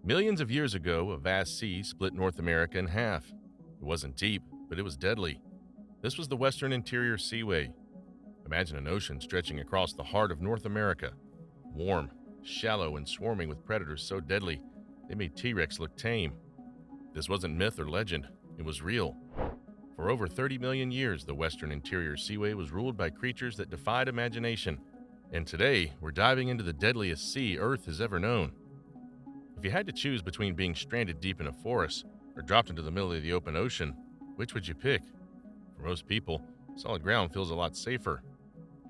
Millions of years ago, a vast sea split North America in half. It wasn't deep, but it was deadly. This was the Western Interior Seaway. Imagine an ocean stretching across the heart of North America. Warm, shallow, and swarming with predators so deadly, they made T-Rex look tame. This wasn't myth or legend, it was real. For over 30 million years, the Western Interior Seaway was ruled by creatures that defied imagination. And today, we're diving into the deadliest sea Earth has ever known. If you had to choose between being stranded deep in a forest or dropped into the middle of the open ocean, which would you pick? For most people, solid ground feels a lot safer.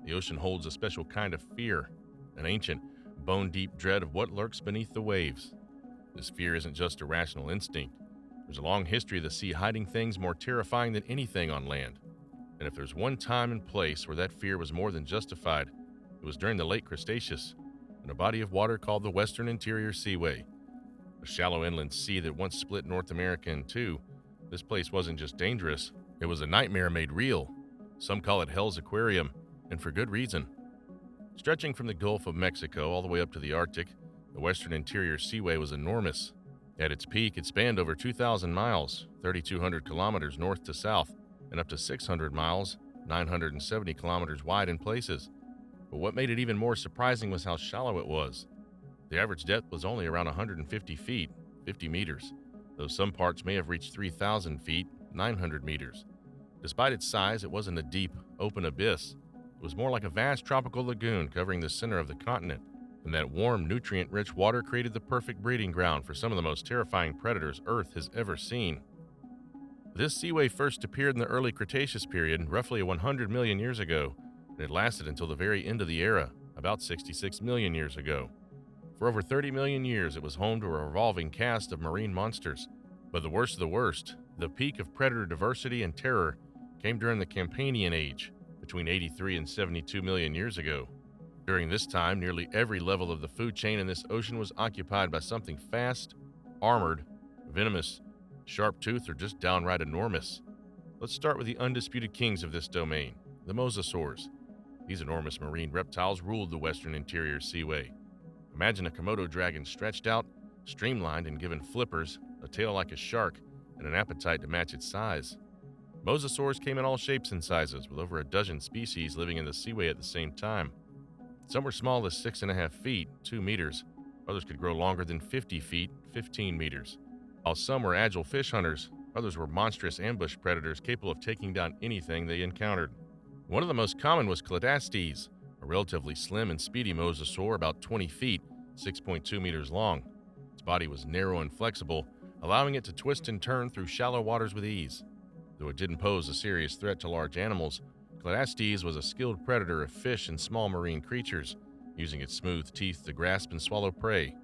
The ocean holds a special kind of fear, an ancient, bone-deep dread of what lurks beneath the waves. This fear isn't just a rational instinct. There's a long history of the sea hiding things more terrifying than anything on land. And if there's one time and place where that fear was more than justified, it was during the Late Cretaceous, in a body of water called the Western Interior Seaway. A shallow inland sea that once split North America in two, this place wasn't just dangerous, it was a nightmare made real. Some call it Hell's Aquarium, and for good reason. Stretching from the Gulf of Mexico all the way up to the Arctic, the Western Interior Seaway was enormous. At its peak, it spanned over 2,000 miles, 3,200 kilometers north to south, and up to 600 miles, 970 kilometers wide in places. But what made it even more surprising was how shallow it was. The average depth was only around 150 feet, 50 meters, though some parts may have reached 3,000 feet, 900 meters. Despite its size, it wasn't a deep, open abyss. It was more like a vast tropical lagoon covering the center of the continent, and that warm, nutrient-rich water created the perfect breeding ground for some of the most terrifying predators Earth has ever seen. This seaway first appeared in the early Cretaceous period, roughly 100 million years ago, and it lasted until the very end of the era, about 66 million years ago. For over 30 million years, it was home to a revolving cast of marine monsters. But the worst of the worst, the peak of predator diversity and terror, came during the Campanian Age, between 83 and 72 million years ago. During this time, nearly every level of the food chain in this ocean was occupied by something fast, armored, venomous, sharp-toothed, or just downright enormous. Let's start with the undisputed kings of this domain, the mosasaurs. These enormous marine reptiles ruled the Western Interior Seaway. Imagine a Komodo dragon stretched out, streamlined, and given flippers, a tail like a shark, and an appetite to match its size. Mosasaurs came in all shapes and sizes, with over a dozen species living in the seaway at the same time. Some were small as 6.5 feet, 2 meters. Others could grow longer than 50 feet, 15 meters. While some were agile fish hunters, others were monstrous ambush predators capable of taking down anything they encountered. One of the most common was Cladastes, a relatively slim and speedy mosasaur about 20 feet, 6.2 meters long. Its body was narrow and flexible, allowing it to twist and turn through shallow waters with ease. Though it didn't pose a serious threat to large animals, Cladastes was a skilled predator of fish and small marine creatures, using its smooth teeth to grasp and swallow prey.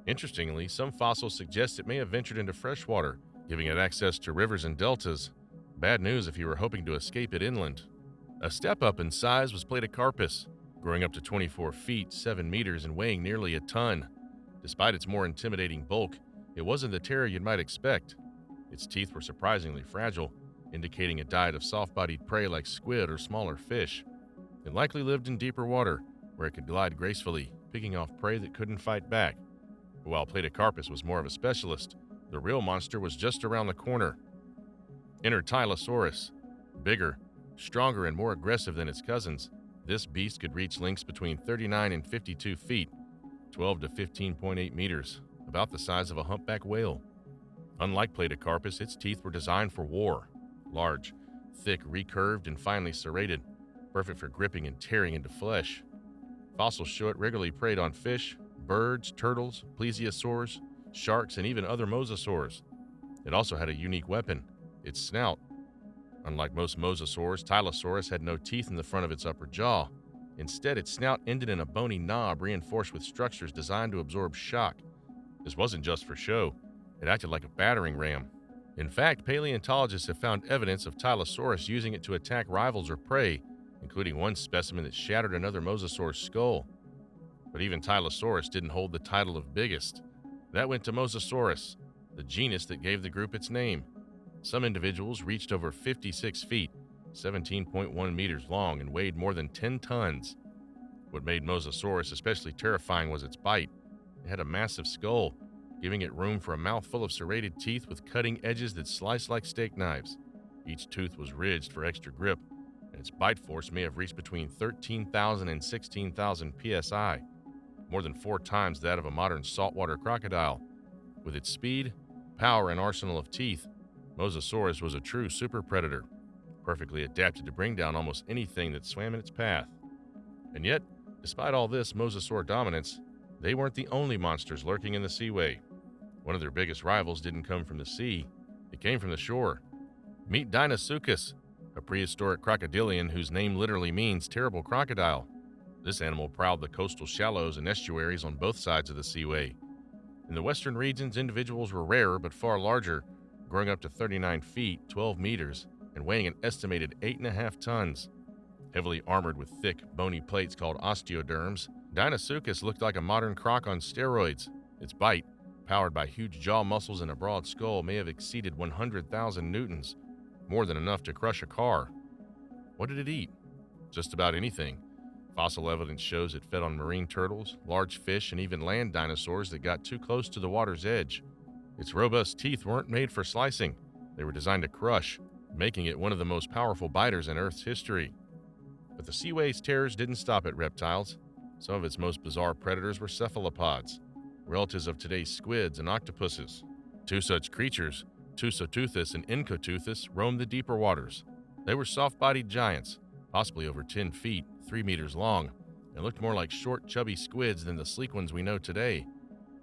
Interestingly, some fossils suggest it may have ventured into freshwater, giving it access to rivers and deltas. Bad news if you were hoping to escape it inland. A step up in size was Plesiosaurs, growing up to 24 feet, 7 meters, and weighing nearly a ton. Despite its more intimidating bulk, it wasn't the terror you might expect. Its teeth were surprisingly fragile, indicating a diet of soft-bodied prey like squid or smaller fish. It likely lived in deeper water, where it could glide gracefully, picking off prey that couldn't fight back. But while Plesiosaurs was more of a specialist, the real monster was just around the corner. Enter Thalassophobia. Bigger, stronger, and more aggressive than its cousins, this beast could reach lengths between 39 and 52 feet, 12 to 15.8 meters, about the size of a humpback whale. Unlike Plesiosaurs, its teeth were designed for war. Large, thick, recurved, and finely serrated, perfect for gripping and tearing into flesh. Fossils show it regularly preyed on fish, birds, turtles, plesiosaurs, sharks, and even other mosasaurs. It also had a unique weapon, its snout. Unlike most mosasaurs, Tylosaurus had no teeth in the front of its upper jaw. Instead, its snout ended in a bony knob reinforced with structures designed to absorb shock. This wasn't just for show. It acted like a battering ram. In fact, paleontologists have found evidence of Tylosaurus using it to attack rivals or prey, including one specimen that shattered another mosasaur's skull. But even Tylosaurus didn't hold the title of biggest. That went to Mosasaurus, the genus that gave the group its name. Some individuals reached over 56 feet, 17.1 meters long, and weighed more than 10 tons. What made Mosasaurus especially terrifying was its bite. It had a massive skull, giving it room for a mouthful of serrated teeth with cutting edges that sliced like steak knives. Each tooth was ridged for extra grip, and its bite force may have reached between 13,000 and 16,000 psi, more than 4 times that of a modern saltwater crocodile. With its speed, power, and arsenal of teeth, Mosasaurus was a true super predator, perfectly adapted to bring down almost anything that swam in its path. And yet, despite all this mosasaur dominance, they weren't the only monsters lurking in the seaway. One of their biggest rivals didn't come from the sea, it came from the shore. Meet Deinosuchus, a prehistoric crocodilian whose name literally means terrible crocodile. This animal prowled the coastal shallows and estuaries on both sides of the seaway. In the western regions, individuals were rarer but far larger, growing up to 39 feet, 12 meters, and weighing an estimated 8.5 tons. Heavily armored with thick, bony plates called osteoderms, Deinosuchus looked like a modern croc on steroids. Its bite, powered by huge jaw muscles and a broad skull, may have exceeded 100,000 newtons, more than enough to crush a car. What did it eat? Just about anything. Fossil evidence shows it fed on marine turtles, large fish, and even land dinosaurs that got too close to the water's edge. Its robust teeth weren't made for slicing. They were designed to crush, making it one of the most powerful biters in Earth's history. But the seaway's terrors didn't stop at reptiles. Some of its most bizarre predators were cephalopods, relatives of today's squids and octopuses. Two such creatures, Tusoteuthis and Incoteuthis, roamed the deeper waters. They were soft-bodied giants, possibly over 10 feet, 3 meters long, and looked more like short, chubby squids than the sleek ones we know today.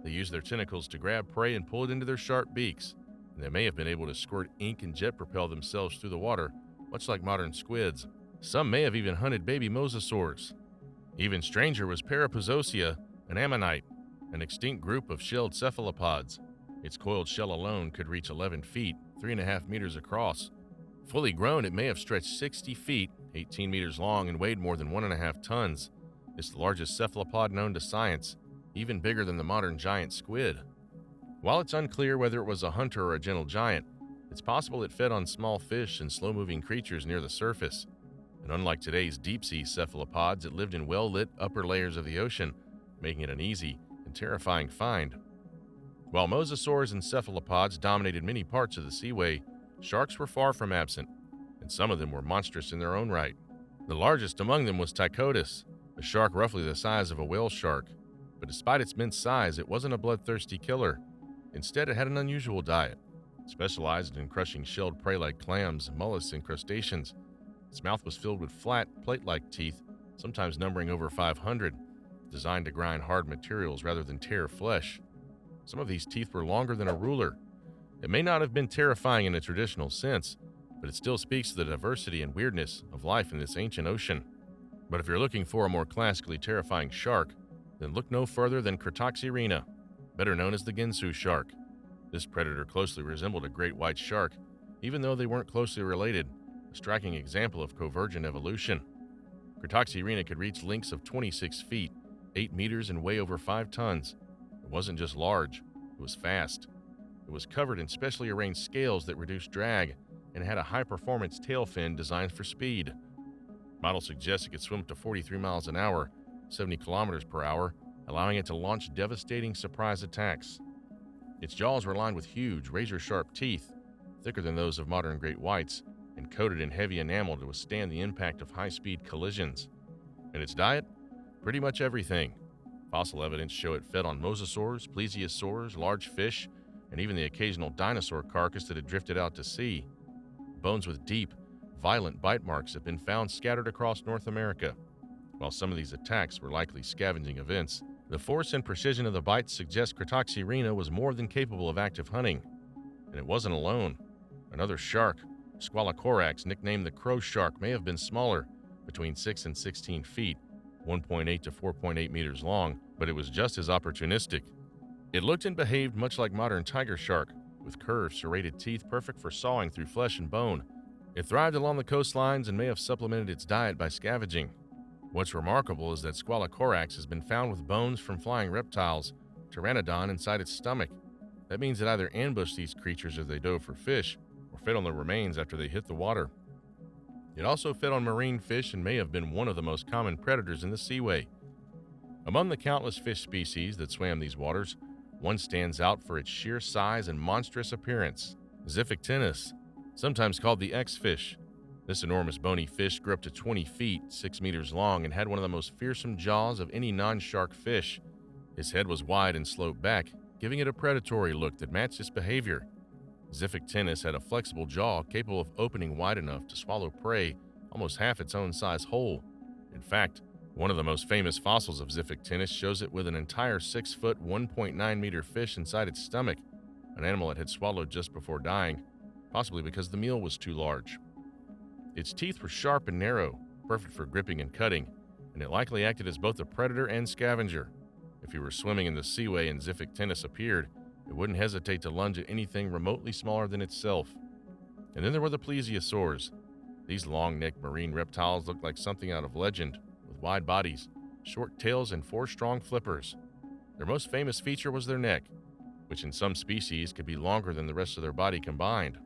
They used their tentacles to grab prey and pull it into their sharp beaks, and they may have been able to squirt ink and jet propel themselves through the water, much like modern squids. Some may have even hunted baby mosasaurs. Even stranger was Peripozosia, an ammonite, an extinct group of shelled cephalopods. Its coiled shell alone could reach 11 feet, 3.5 meters across. Fully grown, it may have stretched 60 feet, 18 meters long, and weighed more than 1.5 tons. It's the largest cephalopod known to science, even bigger than the modern giant squid. While it's unclear whether it was a hunter or a gentle giant, it's possible it fed on small fish and slow-moving creatures near the surface. And unlike today's deep-sea cephalopods, it lived in well-lit upper layers of the ocean, making it an easy and terrifying find. While mosasaurs and cephalopods dominated many parts of the seaway, sharks were far from absent, and some of them were monstrous in their own right. The largest among them was Tychodus, a shark roughly the size of a whale shark. But despite its immense size, it wasn't a bloodthirsty killer. Instead, it had an unusual diet, specialized in crushing shelled prey like clams, mollusks, and crustaceans. Its mouth was filled with flat, plate-like teeth, sometimes numbering over 500, designed to grind hard materials rather than tear flesh. Some of these teeth were longer than a ruler. It may not have been terrifying in a traditional sense, but it still speaks to the diversity and weirdness of life in this ancient ocean. But if you're looking for a more classically terrifying shark, then look no further than Crocodile, better known as the Ginsu shark. This predator closely resembled a great white shark, even though they weren't closely related, a striking example of convergent evolution. Crocodile could reach lengths of 26 feet, 8 meters, and weigh over 5 tons. It wasn't just large, it was fast. It was covered in specially arranged scales that reduced drag, and had a high-performance tail fin designed for speed. Models suggest it could swim up to 43 miles an hour, 70 kilometers per hour, allowing it to launch devastating surprise attacks. Its jaws were lined with huge, razor-sharp teeth, thicker than those of modern great whites, and coated in heavy enamel to withstand the impact of high-speed collisions. And its diet? Pretty much everything. Fossil evidence show it fed on mosasaurs, plesiosaurs, large fish, and even the occasional dinosaur carcass that had drifted out to sea. Bones with deep, violent bite marks have been found scattered across North America. While some of these attacks were likely scavenging events, the force and precision of the bites suggest Crocodile was more than capable of active hunting. And it wasn't alone. Another shark, Squalocorax, nicknamed the crow shark, may have been smaller, between 6 and 16 feet, 1.8 to 4.8 meters long, but it was just as opportunistic. It looked and behaved much like modern tiger shark, with curved, serrated teeth perfect for sawing through flesh and bone. It thrived along the coastlines and may have supplemented its diet by scavenging. What's remarkable is that Squalocorax has been found with bones from flying reptiles, pteranodon, inside its stomach. That means it either ambushed these creatures as they dove for fish, or fed on their remains after they hit the water. It also fed on marine fish and may have been one of the most common predators in the seaway. Among the countless fish species that swam these waters One stands out for its sheer size and monstrous appearance: Xiphictinus, sometimes called the X-fish. This enormous bony fish grew up to 20 feet, 6 meters long, and had one of the most fearsome jaws of any non-shark fish. His head was wide and sloped back, giving it a predatory look that matched its behavior. Xiphictinus had a flexible jaw capable of opening wide enough to swallow prey almost half its own size whole. In fact, one of the most famous fossils of Xiphictinus shows it with an entire 6-foot, 1.9 meter fish inside its stomach, an animal it had swallowed just before dying, possibly because the meal was too large. Its teeth were sharp and narrow, perfect for gripping and cutting, and it likely acted as both a predator and scavenger. If you were swimming in the seaway and Xiphictinus appeared, it wouldn't hesitate to lunge at anything remotely smaller than itself. And then there were the Plesiosaurs. These long-necked marine reptiles looked like something out of legend, with wide bodies, short tails, and 4 strong flippers. Their most famous feature was their neck, which in some species could be longer than the rest of their body combined.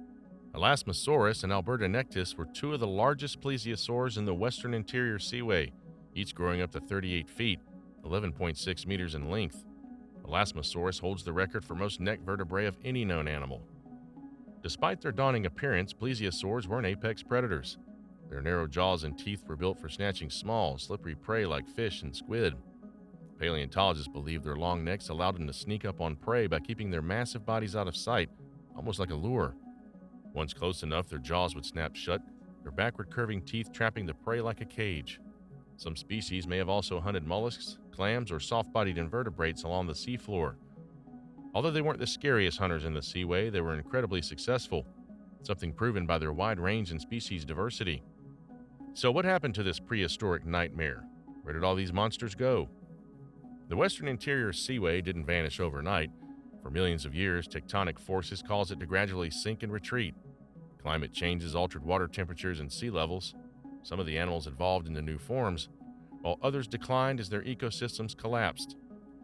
Thalassophobia and Albertonectus were 2 of the largest plesiosaurs in the Western Interior Seaway, each growing up to 38 feet, 11.6 meters in length. Thalassophobia holds the record for most neck vertebrae of any known animal. Despite their daunting appearance, plesiosaurs weren't apex predators. Their narrow jaws and teeth were built for snatching small, slippery prey like fish and squid. Paleontologists believe their long necks allowed them to sneak up on prey by keeping their massive bodies out of sight, almost like a lure. Once close enough, their jaws would snap shut, their backward curving teeth trapping the prey like a cage. Some species may have also hunted mollusks, clams, or soft-bodied invertebrates along the seafloor. Although they weren't the scariest hunters in the seaway, they were incredibly successful, something proven by their wide range and species diversity. So what happened to this prehistoric nightmare? Where did all these monsters go? The Western Interior Seaway didn't vanish overnight. For millions of years, tectonic forces caused it to gradually sink and retreat. Climate changes altered water temperatures and sea levels. Some of the animals evolved into new forms, while others declined as their ecosystems collapsed.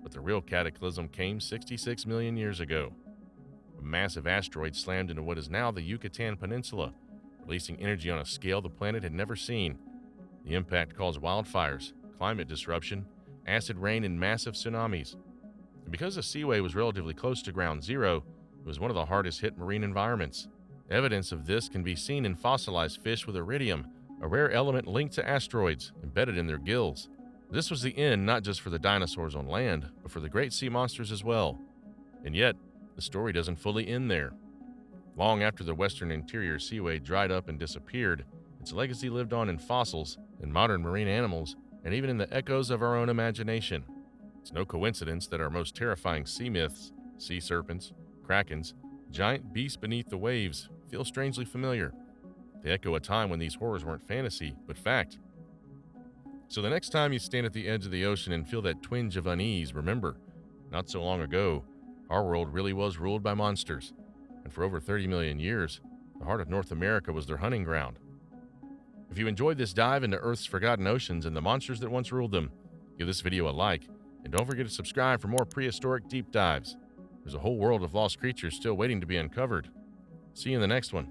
But the real cataclysm came 66 million years ago. A massive asteroid slammed into what is now the Yucatan Peninsula, releasing energy on a scale the planet had never seen. The impact caused wildfires, climate disruption, acid rain, and massive tsunamis. And because the seaway was relatively close to ground zero, it was one of the hardest hit marine environments. Evidence of this can be seen in fossilized fish with iridium, a rare element linked to asteroids, embedded in their gills. This was the end not just for the dinosaurs on land, but for the great sea monsters as well. And yet, the story doesn't fully end there. Long after the Western Interior Seaway dried up and disappeared, its legacy lived on in fossils, in modern marine animals, and even in the echoes of our own imagination. It's no coincidence that our most terrifying sea myths, sea serpents, krakens, giant beasts beneath the waves, feel strangely familiar. They echo a time when these horrors weren't fantasy, but fact. So the next time you stand at the edge of the ocean and feel that twinge of unease, remember, not so long ago, our world really was ruled by monsters. And for over 30 million years, the heart of North America was their hunting ground. If you enjoyed this dive into Earth's forgotten oceans and the monsters that once ruled them, give this video a like, and don't forget to subscribe for more prehistoric deep dives. There's a whole world of lost creatures still waiting to be uncovered. See you in the next one.